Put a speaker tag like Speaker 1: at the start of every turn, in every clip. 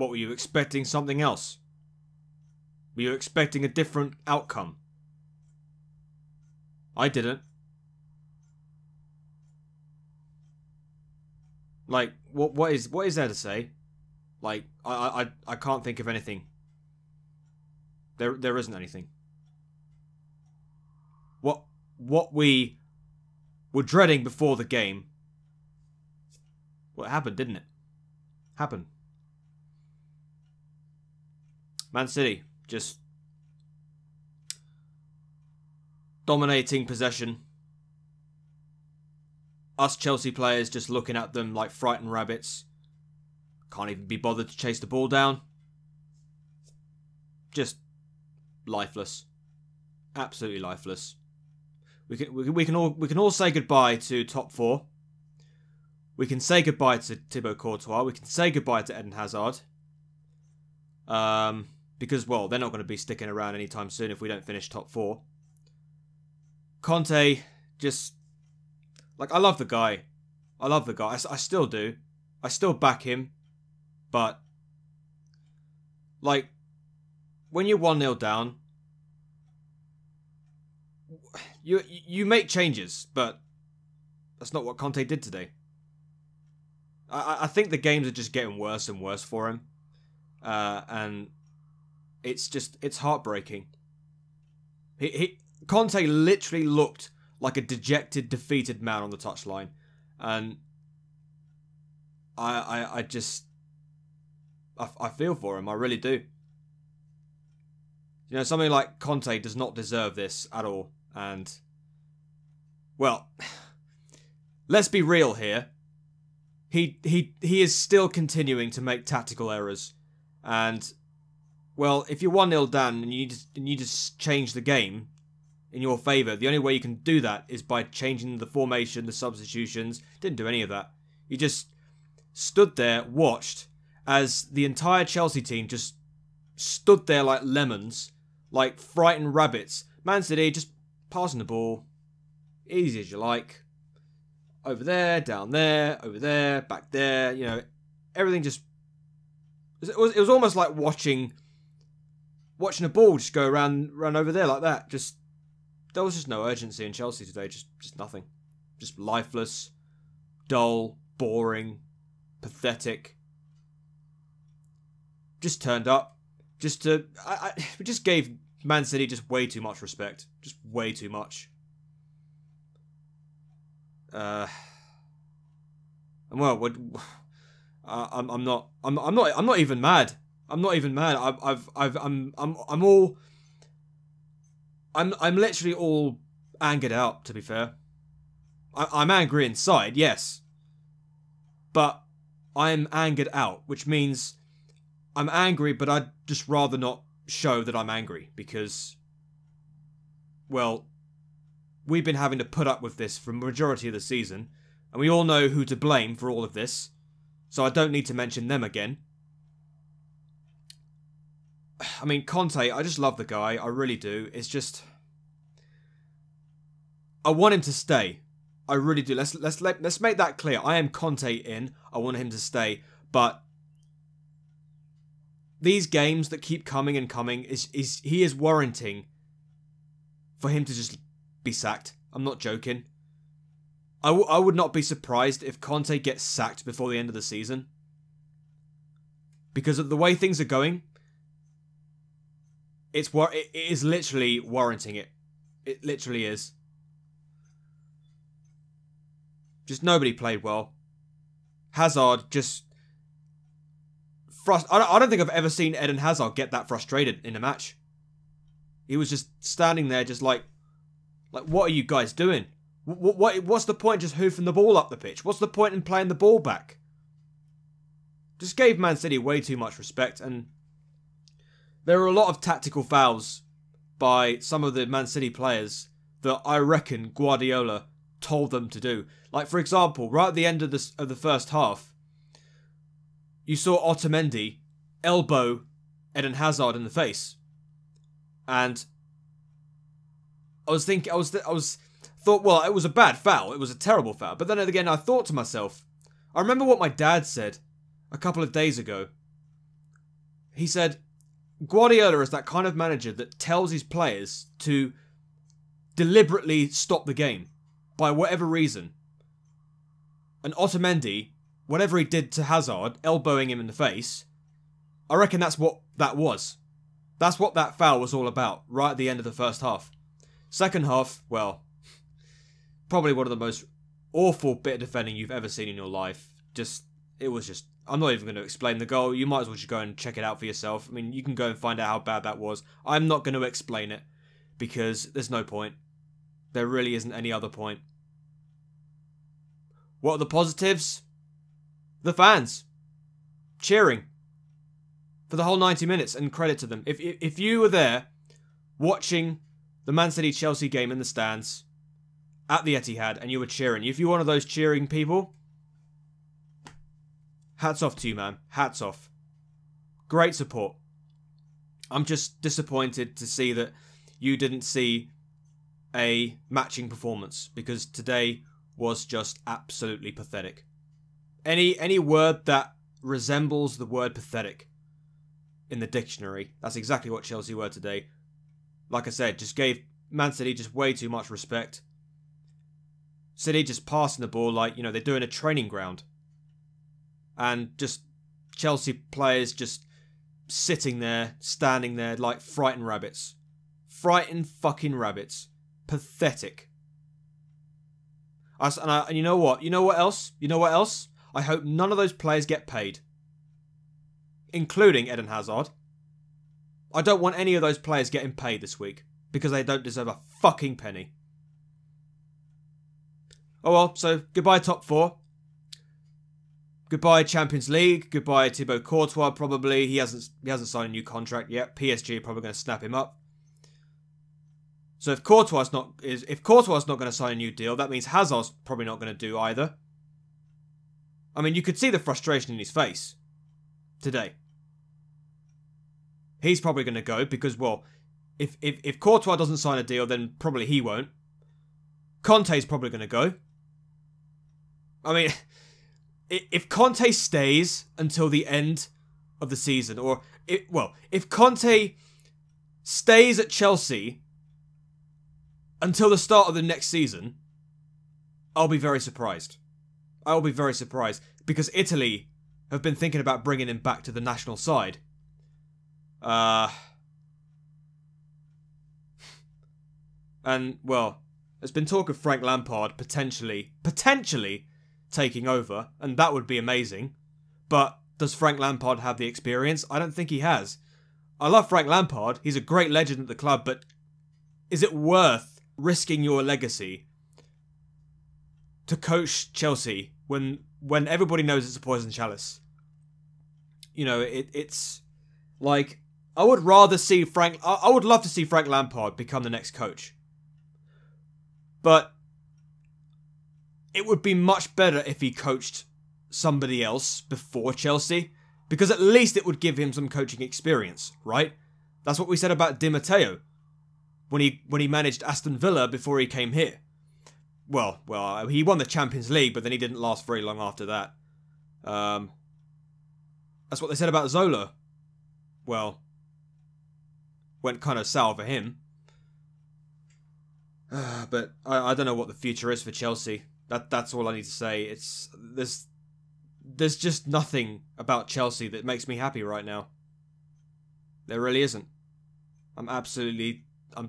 Speaker 1: What, were you expecting something else? Were you expecting a different outcome? I didn't. Like, what is there to say? Like, I can't think of anything. There isn't anything. What we were dreading before the game, well, it happened, didn't it? Happened. Man City just dominating possession. Us Chelsea players just looking at them like frightened rabbits. Can't even be bothered to chase the ball down. Just lifeless. Absolutely lifeless. We can all say goodbye to top four. We can say goodbye to Thibaut Courtois. We can say goodbye to Eden Hazard. Because, well, they're not going to be sticking around anytime soon if we don't finish top four. Conte, just... Like, I love the guy. I love the guy. I still do. I still back him. But, like, when you're 1-0 down, you make changes, but that's not what Conte did today. I think the games are just getting worse and worse for him. And it's heartbreaking. Conte literally looked like a dejected, defeated man on the touchline. And I feel for him. I really do. You know, something like Conte does not deserve this at all. And, well, let's be real here. He is still continuing to make tactical errors. And, well, if you're 1-0 down and you just change the game in your favour, the only way you can do that is by changing the formation, the substitutions. Didn't do any of that. You just stood there, watched, as the entire Chelsea team just stood there like lemons, like frightened rabbits. Man City just passing the ball, easy as you like. Over there, down there, over there, back there. You know, everything just... It was almost like watching a ball just go run over there like that. Just... There was just no urgency in Chelsea today. Just nothing. Just lifeless, dull, boring, pathetic. Just turned up. Just to... we just gave Man City just way too much respect. Just way too much. And well, I'm not even mad. I'm not even mad. I'm literally all angered out, to be fair. I'm angry inside, yes. But I'm angered out, which means I'm angry, but I'd just rather not show that I'm angry because, well, we've been having to put up with this for the majority of the season, and we all know who to blame for all of this, so I don't need to mention them again. I mean, Conte, I just love the guy, I really do. It's just... I want him to stay. I really do. Let's make that clear. I am Conte in. I want him to stay, but these games that keep coming and coming, he is warranting for him to just be sacked. I'm not joking. I would not be surprised if Conte gets sacked before the end of the season. Because of the way things are going, it is literally warranting it. It literally is. Just nobody played well. Hazard just... I don't think I've ever seen Eden Hazard get that frustrated in a match. He was just standing there just like, what are you guys doing? What's the point just hoofing the ball up the pitch? What's the point in playing the ball back? Just gave Man City way too much respect, and there were a lot of tactical fouls by some of the Man City players that I reckon Guardiola told them to do. Like, for example, right at the end of the first half, you saw Otamendi elbow Eden Hazard in the face. And I thought, well, it was a bad foul. It was a terrible foul. But then again, I thought to myself, I remember what my dad said a couple of days ago he said, Guardiola is that kind of manager that tells his players to deliberately stop the game by whatever reason. And Otamendi, whatever he did to Hazard, elbowing him in the face, I reckon that's what that was. That's what that foul was all about, right at the end of the first half. Second half, well, probably one of the most awful bit of defending you've ever seen in your life. It was just, I'm not even going to explain the goal. You might as well just go and check it out for yourself. I mean, you can go and find out how bad that was. I'm not going to explain it because there's no point. There really isn't any other point. What are the positives? The fans. Cheering. For the whole 90 minutes, and credit to them. If you were there watching the Man City-Chelsea game in the stands at the Etihad and you were cheering, if you're one of those cheering people, hats off to you, man. Hats off. Great support. I'm just disappointed to see that you didn't see a matching performance, because today was just absolutely pathetic. Any word that resembles the word pathetic in the dictionary, that's exactly what Chelsea were today. Like I said, just gave Man City just way too much respect. City just passing the ball like, they're doing a training ground. And just Chelsea players just sitting there, standing there like frightened rabbits. Frightened fucking rabbits. Pathetic. And you know what? You know what else? You know what else? I hope none of those players get paid. Including Eden Hazard. I don't want any of those players getting paid this week, because they don't deserve a fucking penny. Oh well, so goodbye top four. Goodbye Champions League. Goodbye Thibaut Courtois. Probably he hasn't signed a new contract yet. PSG are probably going to snap him up. So if Courtois is not going to sign a new deal, that means Hazard's probably not going to do either. I mean, you could see the frustration in his face today. He's probably going to go because, well, if Courtois doesn't sign a deal, then probably he won't. Conte's probably going to go. I mean, if Conte stays until the end of the season, if Conte stays at Chelsea until the start of the next season, I'll be very surprised. I'll be very surprised, because Italy have been thinking about bringing him back to the national side. And, well, there's been talk of Frank Lampard potentially taking over, and that would be amazing. But does Frank Lampard have the experience? I don't think he has. I love Frank Lampard. He's a great legend at the club, but is it worth risking your legacy to coach Chelsea when everybody knows it's a poison chalice? It's like, I would love to see Frank Lampard become the next coach. But it would be much better if he coached somebody else before Chelsea, because at least it would give him some coaching experience, right? That's what we said about Di Matteo when he managed Aston Villa before he came here. Well, he won the Champions League, but then he didn't last very long after that. That's what they said about Zola. Well, went kind of sour for him. But I don't know what the future is for Chelsea. That's all I need to say. There's just nothing about Chelsea that makes me happy right now. There really isn't. I'm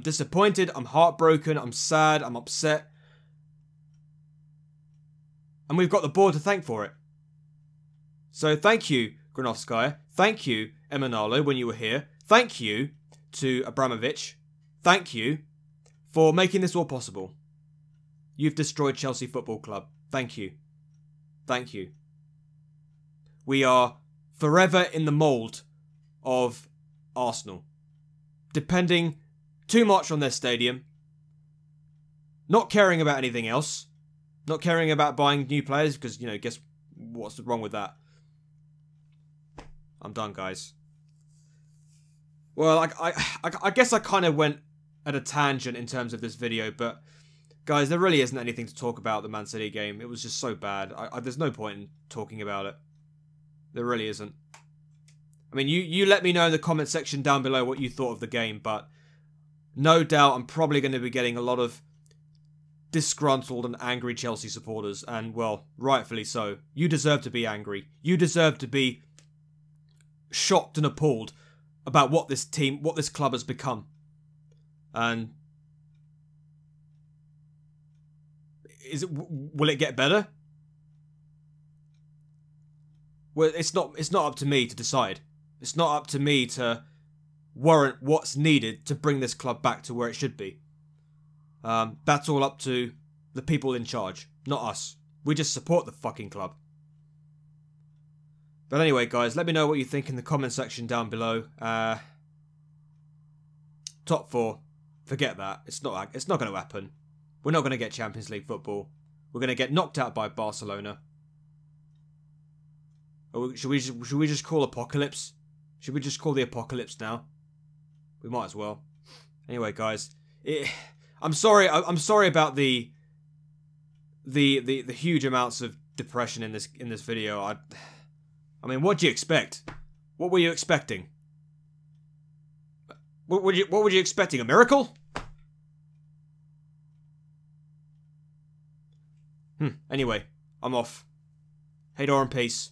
Speaker 1: disappointed. I'm heartbroken. I'm sad. I'm upset. And we've got the board to thank for it. So thank you, Granovskaya. Thank you, Emanalo, when you were here. Thank you to Abramovich. Thank you for making this all possible. You've destroyed Chelsea Football Club. Thank you. Thank you. We are forever in the mould of Arsenal. Depending too much on their stadium. Not caring about anything else. Not caring about buying new players, because, guess what's wrong with that? I'm done, guys. Well, I guess I kind of went at a tangent in terms of this video, but guys, there really isn't anything to talk about the Man City game. It was just so bad. There's no point in talking about it. There really isn't. I mean, you let me know in the comment section down below what you thought of the game, but no doubt I'm probably going to be getting a lot of disgruntled and angry Chelsea supporters, and, well, rightfully so. You deserve to be angry. You deserve to be shocked and appalled about what this club has become. And will it get better? Well, it's not up to me to decide. It's not up to me to warrant what's needed to bring this club back to where it should be. That's all up to the people in charge, not us. We just support the fucking club. But anyway, guys, let me know what you think in the comment section down below. Top 4, forget that. It's not going to happen. We're not going to get Champions League football. We're going to get knocked out by Barcelona. Or should we just call apocalypse? Should we just call the apocalypse now? We might as well. Anyway, guys, I'm sorry about the huge amounts of depression in this video. I mean, what do you expect? What were you expecting? What were you expecting? A miracle? Anyway, I'm off. Hey, Dor, and peace.